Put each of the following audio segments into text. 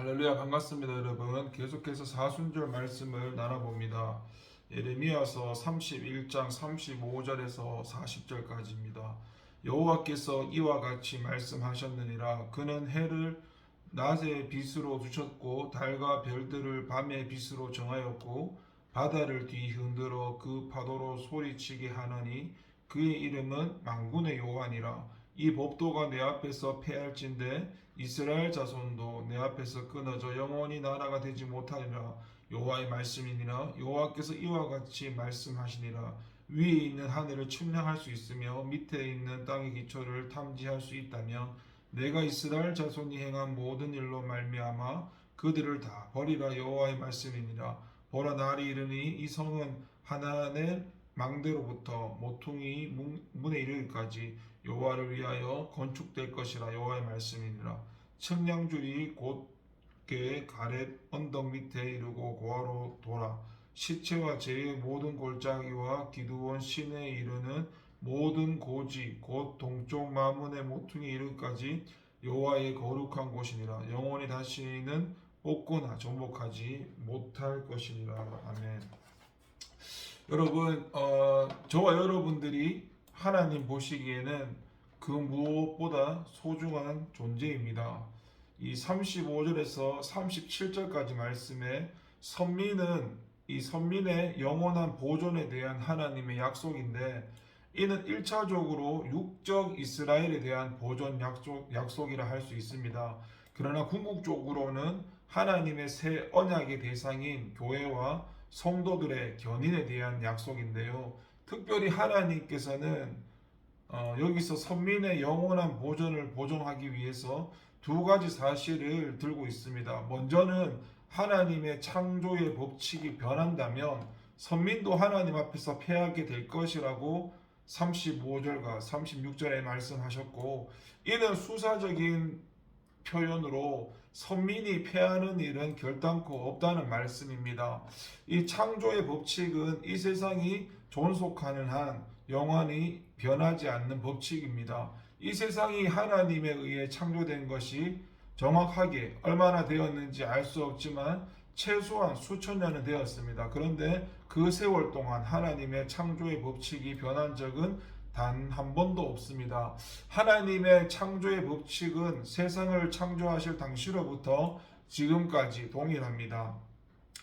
할렐루야 반갑습니다 여러분. 계속해서 사순절 말씀을 나눠봅니다. 예레미야서 31장 35절에서 40절까지입니다. 여호와께서 이와 같이 말씀하셨느니라. 그는 해를 낮의 빛으로 두셨고 달과 별들을 밤의 빛으로 정하였고 바다를 뒤흔들어 그 파도로 소리치게 하나니 그의 이름은 만군의 여호와니라. 이 법도가 내 앞에서 패할진대 이스라엘 자손도 내 앞에서 끊어져 영원히 나라가 되지 못하리라. 여호와의 말씀이니라. 여호와께서 이와 같이 말씀하시니라. 위에 있는 하늘을 측량할 수 있으며 밑에 있는 땅의 기초를 탐지할 수 있다면 내가 이스라엘 자손이 행한 모든 일로 말미암아 그들을 다 버리라. 여호와의 말씀이니라. 보라 날이 이르니 이 성은 하나님의 망대로부터 모퉁이 문에 이르기까지 여호와를 위하여 건축될 것이라. 여호와의 말씀이니라. 측량줄이 곧게 가렛 언덕 밑에 이르고 고아로 돌아 시체와 제의 모든 골짜기와 기드온 시내에 이르는 모든 고지 곧 동쪽 마문의 모퉁이에 이르기까지 여호와의 거룩한 곳이니라. 영원히 다시는 뽑거나 정복하지 못할 것이니라. 아멘. 여러분, 저와 여러분들이 하나님 보시기에는 그 무엇보다 소중한 존재입니다. 이 35절에서 37절까지 말씀에 이 선민의 영원한 보존에 대한 하나님의 약속인데, 이는 1차적으로 육적 이스라엘에 대한 보존 약속이라 할 수 있습니다. 그러나 궁극적으로는 하나님의 새 언약의 대상인 교회와 성도들의 견인에 대한 약속인데요. 특별히 하나님께서는 여기서 선민의 영원한 보존을 보존하기 위해서 두 가지 사실을 들고 있습니다. 먼저는 하나님의 창조의 법칙이 변한다면 선민도 하나님 앞에서 패하게 될 것이라고 35절과 36절에 말씀하셨고, 이는 수사적인 표현으로 선민이 패하는 일은 결단코 없다는 말씀입니다. 이 창조의 법칙은 이 세상이 존속하는 한 영원히 변하지 않는 법칙입니다. 이 세상이 하나님에 의해 창조된 것이 정확하게 얼마나 되었는지 알 수 없지만 최소한 수천 년은 되었습니다. 그런데 그 세월 동안 하나님의 창조의 법칙이 변한 적은 단 한 번도 없습니다. 하나님의 창조의 법칙은 세상을 창조하실 당시로부터 지금까지 동일합니다.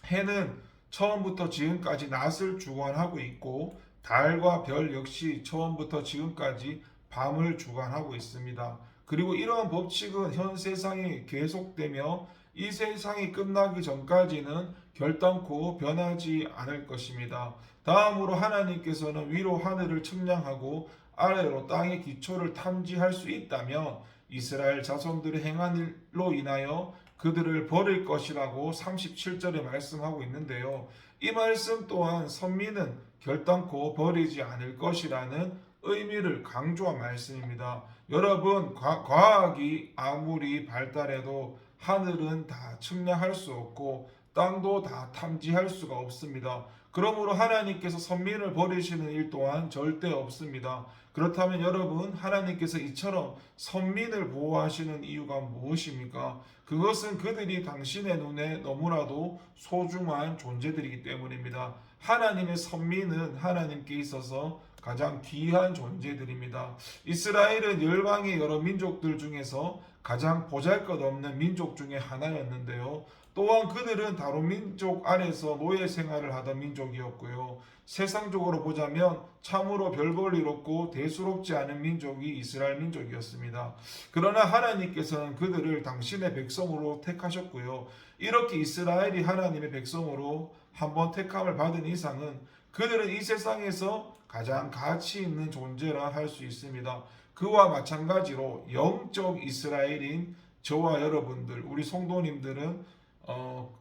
해는 처음부터 지금까지 낮을 주관하고 있고, 달과 별 역시 처음부터 지금까지 밤을 주관하고 있습니다. 그리고 이러한 법칙은 현 세상이 계속되며 이 세상이 끝나기 전까지는 결단코 변하지 않을 것입니다. 다음으로 하나님께서는 위로 하늘을 측량하고 아래로 땅의 기초를 탐지할 수 있다면 이스라엘 자손들의 행한 일로 인하여 그들을 버릴 것이라고 37절에 말씀하고 있는데요. 이 말씀 또한 선민은 결단코 버리지 않을 것이라는 의미를 강조한 말씀입니다. 여러분, 과학이 아무리 발달해도 하늘은 다 측량할 수 없고 땅도 다 탐지할 수가 없습니다. 그러므로 하나님께서 선민을 버리시는 일 또한 절대 없습니다. 그렇다면 여러분, 하나님께서 이처럼 선민을 보호하시는 이유가 무엇입니까? 그것은 그들이 당신의 눈에 너무나도 소중한 존재들이기 때문입니다. 하나님의 선민은 하나님께 있어서 가장 귀한 존재들입니다. 이스라엘은 열방의 여러 민족들 중에서 가장 보잘것없는 민족 중에 하나였는데요. 또한 그들은 다른 민족 안에서 노예 생활을 하던 민족이었고요. 세상적으로 보자면 참으로 별 볼 일 없고 대수롭지 않은 민족이 이스라엘 민족이었습니다. 그러나 하나님께서는 그들을 당신의 백성으로 택하셨고요. 이렇게 이스라엘이 하나님의 백성으로 한번 택함을 받은 이상은 그들은 이 세상에서 가장 가치 있는 존재라 할 수 있습니다. 그와 마찬가지로 영적 이스라엘인 저와 여러분들,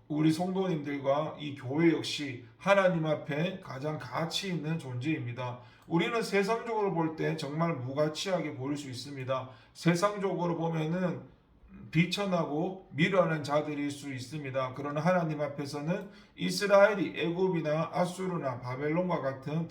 우리 성도님들과 이 교회 역시 하나님 앞에 가장 가치 있는 존재입니다. 우리는 세상적으로 볼 때 정말 무가치하게 보일 수 있습니다. 세상적으로 보면은 비천하고 미련한 자들일 수 있습니다. 그러나 하나님 앞에서는 이스라엘이 애굽이나 아수르나 바벨론과 같은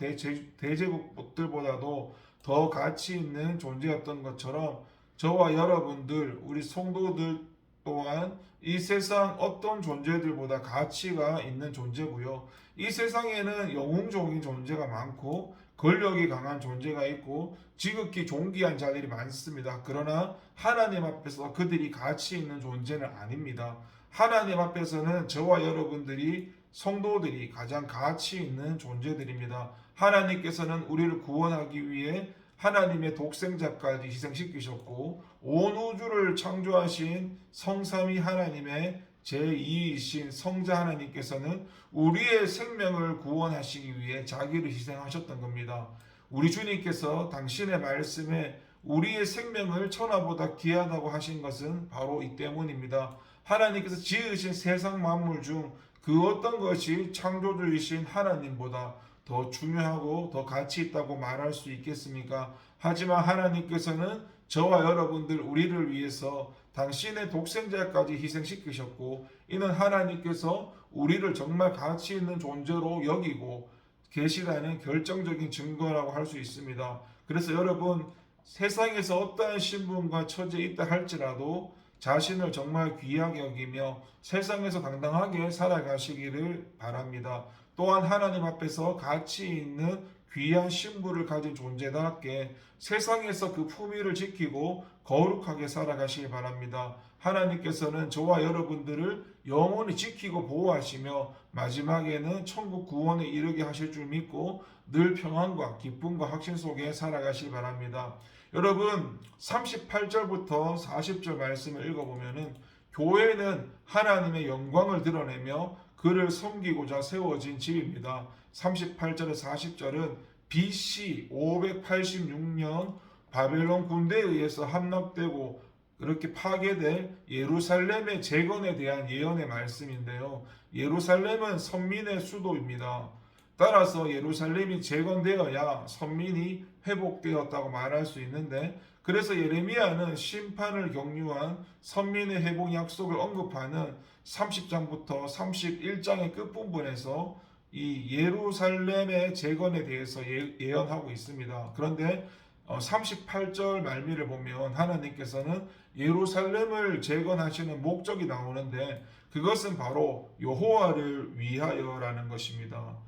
대제국들보다도 더 가치 있는 존재였던 것처럼 저와 여러분들, 우리 성도들 또한 이 세상 어떤 존재들보다 가치가 있는 존재고요. 이 세상에는 영웅적인 존재가 많고 권력이 강한 존재가 있고 지극히 존귀한 자들이 많습니다. 그러나 하나님 앞에서 그들이 가치 있는 존재는 아닙니다. 하나님 앞에서는 저와 여러분들이 성도들이 가장 가치 있는 존재들입니다. 하나님께서는 우리를 구원하기 위해 하나님의 독생자까지 희생시키셨고 온 우주를 창조하신 성삼위 하나님의 제2이신 성자 하나님께서는 우리의 생명을 구원하시기 위해 자기를 희생하셨던 겁니다. 우리 주님께서 당신의 말씀에 우리의 생명을 천하보다 귀하다고 하신 것은 바로 이 때문입니다. 하나님께서 지으신 세상 만물 중 그 어떤 것이 창조주이신 하나님보다 더 중요하고 더 가치 있다고 말할 수 있겠습니까? 하지만 하나님께서는 저와 여러분들 우리를 위해서 당신의 독생자까지 희생시키셨고 이는 하나님께서 우리를 정말 가치 있는 존재로 여기고 계시다는 결정적인 증거라고 할 수 있습니다. 그래서 여러분 세상에서 어떠한 신분과 처지에 있다 할지라도 자신을 정말 귀하게 여기며 세상에서 당당하게 살아가시기를 바랍니다. 또한 하나님 앞에서 가치 있는 귀한 신분을 가진 존재답게 세상에서 그 품위를 지키고 거룩하게 살아가시기 바랍니다. 하나님께서는 저와 여러분들을 영원히 지키고 보호하시며 마지막에는 천국 구원에 이르게 하실 줄 믿고 늘 평안과 기쁨과 확신 속에 살아가시기 바랍니다. 여러분 38절부터 40절 말씀을 읽어보면은 교회는 하나님의 영광을 드러내며 그를 섬기고자 세워진 집입니다. 38절에서 40절은 BC 586년 바벨론 군대에 의해서 함락되고 그렇게 파괴될 예루살렘의 재건에 대한 예언의 말씀인데요. 예루살렘은 선민의 수도입니다. 따라서 예루살렘이 재건되어야 선민이 회복되었다고 말할 수 있는데 그래서 예레미야는 심판을 경유한 선민의 회복 약속을 언급하는 30장부터 31장의 끝부분에서 이 예루살렘의 재건에 대해서 예언하고 있습니다. 그런데 38절 말미를 보면 하나님께서는 예루살렘을 재건하시는 목적이 나오는데 그것은 바로 여호와를 위하여라는 것입니다.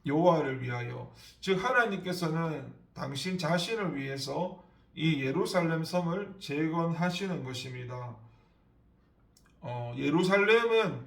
여호와를 위하여, 즉 하나님께서는 당신 자신을 위해서 이 예루살렘 성을 재건하시는 것입니다. 예루살렘은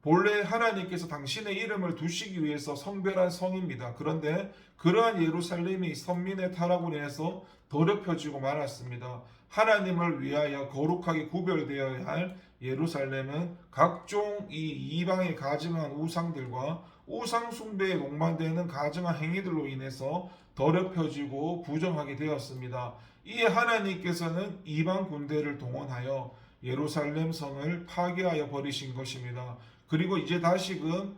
본래 하나님께서 당신의 이름을 두시기 위해서 성별한 성입니다. 그런데 그러한 예루살렘이 선민의 타락으로 인해서 더럽혀지고 말았습니다. 하나님을 위하여 거룩하게 구별되어야 할 예루살렘은 각종 이 이방의 가증한 우상들과 우상 숭배에 동반되는 가증한 행위들로 인해서 더럽혀지고 부정하게 되었습니다. 이에 하나님께서는 이방 군대를 동원하여 예루살렘 성을 파괴하여 버리신 것입니다. 그리고 이제 다시금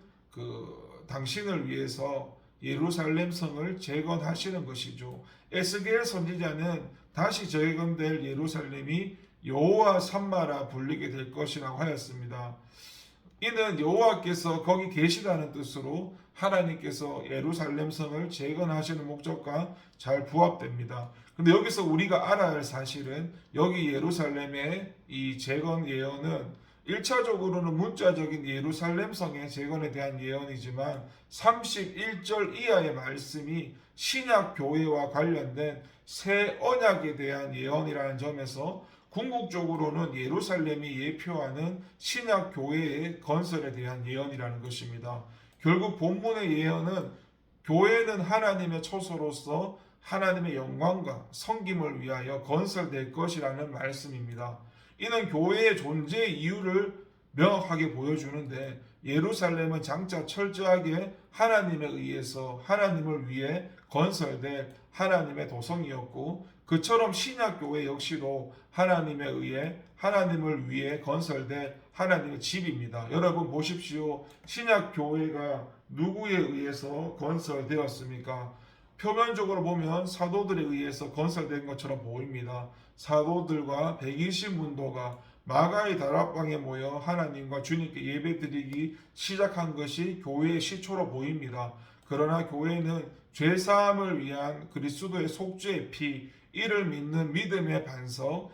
당신을 위해서 예루살렘 성을 재건하시는 것이죠. 에스겔 선지자는 다시 재건될 예루살렘이 여호와 삼마라 불리게 될 것이라고 하였습니다. 이는 여호와께서 거기 계시다는 뜻으로 하나님께서 예루살렘 성을 재건하시는 목적과 잘 부합됩니다. 근데 여기서 우리가 알아야 할 사실은 여기 예루살렘의 이 재건 예언은 1차적으로는 문자적인 예루살렘 성의 재건에 대한 예언이지만 31절 이하의 말씀이 신약 교회와 관련된 새 언약에 대한 예언이라는 점에서 궁극적으로는 예루살렘이 예표하는 신약 교회의 건설에 대한 예언이라는 것입니다. 결국 본문의 예언은 교회는 하나님의 처소로서 하나님의 영광과 섬김을 위하여 건설될 것이라는 말씀입니다. 이는 교회의 존재 이유를 명확하게 보여주는데 예루살렘은 장차 철저하게 하나님에 의해서 하나님을 위해 건설될 하나님의 도성이었고 그처럼 신약교회 역시도 하나님에 의해 하나님을 위해 건설될 하나님의 집입니다. 여러분 보십시오. 신약교회가 누구에 의해서 건설되었습니까? 표면적으로 보면 사도들에 의해서 건설된 것처럼 보입니다. 사도들과 120문도가 마가의 다락방에 모여 하나님과 주님께 예배드리기 시작한 것이 교회의 시초로 보입니다. 그러나 교회는 죄사함을 위한 그리스도의 속죄의 피, 이를 믿는 믿음의 반석,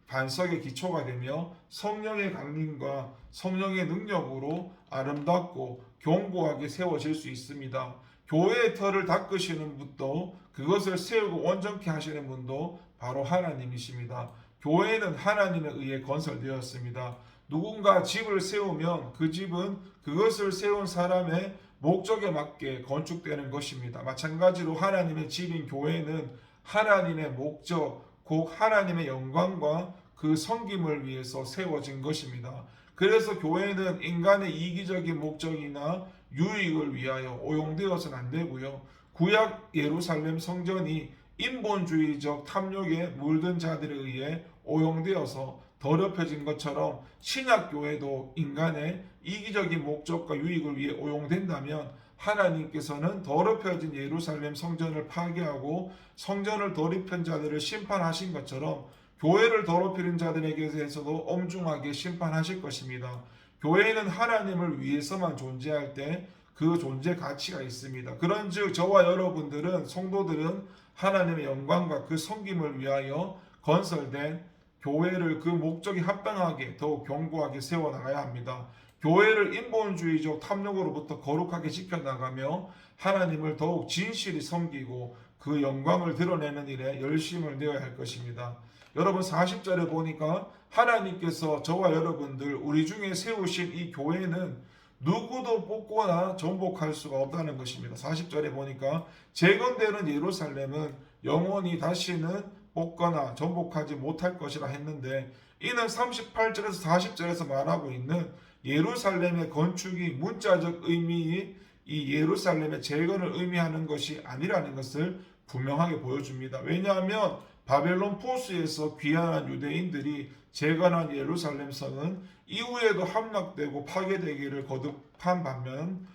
반석의 기초가 되며 성령의 강림과 성령의 능력으로 아름답고 견고하게 세워질 수 있습니다. 교회의 터를 닦으시는 분도 그것을 세우고 온전케 하시는 분도 바로 하나님이십니다. 교회는 하나님에 의해 건설되었습니다. 누군가 집을 세우면 그 집은 그것을 세운 사람의 목적에 맞게 건축되는 것입니다. 마찬가지로 하나님의 집인 교회는 하나님의 목적, 곧 하나님의 영광과 그 섬김을 위해서 세워진 것입니다. 그래서 교회는 인간의 이기적인 목적이나 유익을 위하여 오용되어서는 안 되고요. 구약 예루살렘 성전이 인본주의적 탐욕에 물든 자들에 의해 오용되어서 더럽혀진 것처럼 신약 교회도 인간의 이기적인 목적과 유익을 위해 오용된다면 하나님께서는 더럽혀진 예루살렘 성전을 파괴하고 성전을 더럽힌 자들을 심판하신 것처럼 교회를 더럽히는 자들에게 대해서도 엄중하게 심판하실 것입니다. 교회는 하나님을 위해서만 존재할 때 그 존재 가치가 있습니다. 그런즉 저와 여러분들은 성도들은 하나님의 영광과 그 섬김을 위하여 건설된 교회를 그 목적에 합당하게 더욱 견고하게 세워나가야 합니다. 교회를 인본주의적 탐욕으로부터 거룩하게 지켜나가며 하나님을 더욱 진실히 섬기고 그 영광을 드러내는 일에 열심을 내어야 할 것입니다. 여러분 40절에 보니까 하나님께서 저와 여러분들 우리 중에 세우신 이 교회는 누구도 뽑거나 전복할 수가 없다는 것입니다. 40절에 보니까 재건되는 예루살렘은 영원히 다시는 뽑거나 전복하지 못할 것이라 했는데 이는 38절에서 40절에서 말하고 있는 예루살렘의 건축이 문자적 의미의 이 예루살렘의 재건을 의미하는 것이 아니라는 것을 분명하게 보여줍니다. 왜냐하면 바벨론 포수에서 귀환한 유대인들이 재건한 예루살렘 성은 이후에도 함락되고 파괴되기를 거듭한 반면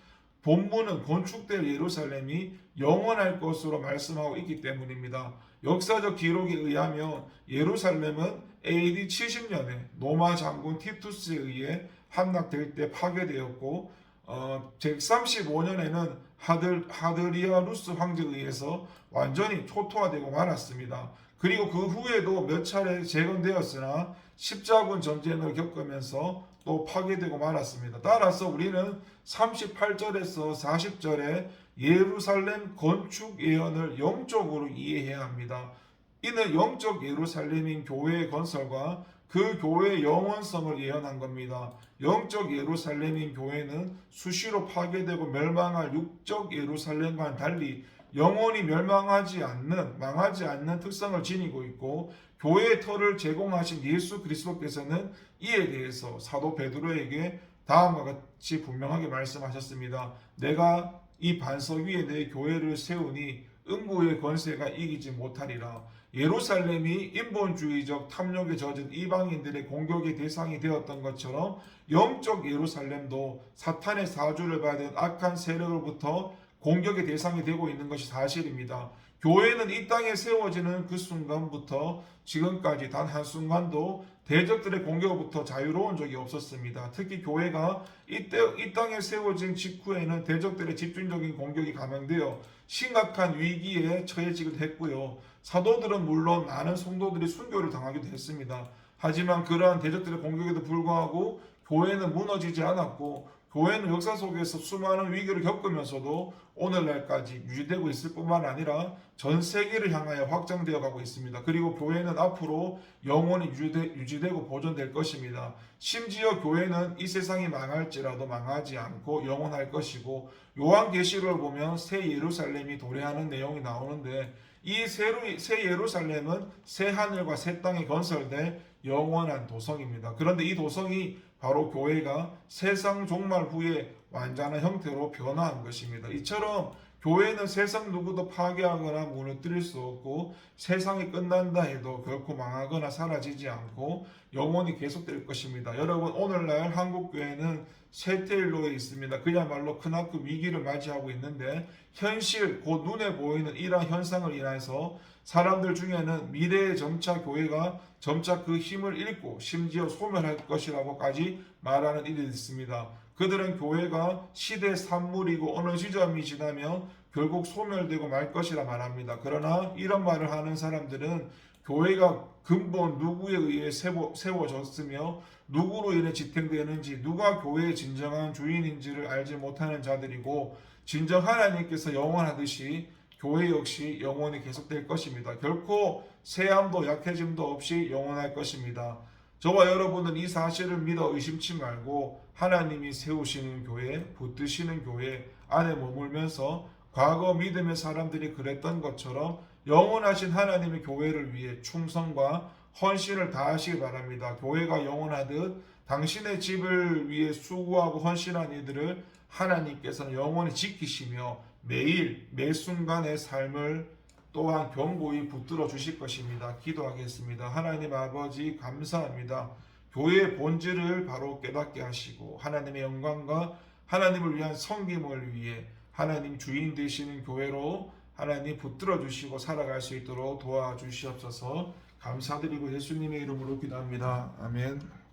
본문은 건축될 예루살렘이 영원할 것으로 말씀하고 있기 때문입니다. 역사적 기록에 의하면 예루살렘은 AD 70년에 로마 장군 티투스에 의해 함락될 때 파괴되었고 135년에는 하드리아누스 황제에 의해서 완전히 초토화되고 말았습니다. 그리고 그 후에도 몇 차례 재건되었으나 십자군 전쟁을 겪으면서 또 파괴되고 말았습니다. 따라서 우리는 38절에서 40절에 예루살렘 건축 예언을 영적으로 이해해야 합니다. 이는 영적 예루살렘인 교회의 건설과 그 교회의 영원성을 예언한 겁니다. 영적 예루살렘인 교회는 수시로 파괴되고 멸망할 육적 예루살렘과는 달리 영원히 멸망하지 않는, 망하지 않는 특성을 지니고 있고 교회의 터를 제공하신 예수 그리스도께서는 이에 대해서 사도 베드로에게 다음과 같이 분명하게 말씀하셨습니다. 내가 이 반석 위에 내 교회를 세우니 음부의 권세가 이기지 못하리라. 예루살렘이 인본주의적 탐욕에 젖은 이방인들의 공격의 대상이 되었던 것처럼 영적 예루살렘도 사탄의 사주를 받은 악한 세력으로부터 공격의 대상이 되고 있는 것이 사실입니다. 교회는 이 땅에 세워지는 그 순간부터 지금까지 단 한순간도 대적들의 공격으로부터 자유로운 적이 없었습니다. 특히 교회가 이 땅에 세워진 직후에는 대적들의 집중적인 공격이 감행되어 심각한 위기에 처해지기도 했고요. 사도들은 물론 많은 성도들이 순교를 당하기도 했습니다. 하지만 그러한 대적들의 공격에도 불구하고 교회는 무너지지 않았고 교회는 역사 속에서 수많은 위기를 겪으면서도 오늘날까지 유지되고 있을 뿐만 아니라 전 세계를 향하여 확장되어 가고 있습니다. 그리고 교회는 앞으로 영원히 유지되고 보존될 것입니다. 심지어 교회는 이 세상이 망할지라도 망하지 않고 영원할 것이고 요한계시록을 보면 새 예루살렘이 도래하는 내용이 나오는데 이 새 예루살렘은 새 하늘과 새 땅이 건설된 영원한 도성입니다. 그런데 이 도성이 바로 교회가 세상 종말 후에 완전한 형태로 변화한 것입니다. 이처럼 교회는 세상 누구도 파괴하거나 무너뜨릴 수 없고 세상이 끝난다 해도 결코 망하거나 사라지지 않고 영원히 계속될 것입니다. 여러분 오늘날 한국교회는 쇠퇴일로에 있습니다. 그야말로 크나큰 위기를 맞이하고 있는데 현실 곧 눈에 보이는 이러한 현상을 인해서 사람들 중에는 미래의 점차 교회가 점차 그 힘을 잃고 심지어 소멸할 것이라고까지 말하는 일이 있습니다. 그들은 교회가 시대의 산물이고 어느 지점이 지나면 결국 소멸되고 말 것이라 말합니다. 그러나 이런 말을 하는 사람들은 교회가 근본 누구에 의해 세워졌으며 누구로 인해 지탱되는지 누가 교회의 진정한 주인인지를 알지 못하는 자들이고 진정 하나님께서 영원하듯이 교회 역시 영원히 계속될 것입니다. 결코 쇠함도 약해짐도 없이 영원할 것입니다. 저와 여러분은 이 사실을 믿어 의심치 말고 하나님이 세우시는 교회, 붙드시는 교회 안에 머물면서 과거 믿음의 사람들이 그랬던 것처럼 영원하신 하나님의 교회를 위해 충성과 헌신을 다하시기 바랍니다. 교회가 영원하듯 당신의 집을 위해 수고하고 헌신한 이들을 하나님께서는 영원히 지키시며 매일 매 순간의 삶을 또한 견고히 붙들어 주실 것입니다. 기도하겠습니다. 하나님 아버지 감사합니다. 교회의 본질을 바로 깨닫게 하시고 하나님의 영광과 하나님을 위한 섬김을 위해 하나님 주인 되시는 교회로 하나님 붙들어 주시고 살아갈 수 있도록 도와주시옵소서. 감사드리고 예수님의 이름으로 기도합니다. 아멘.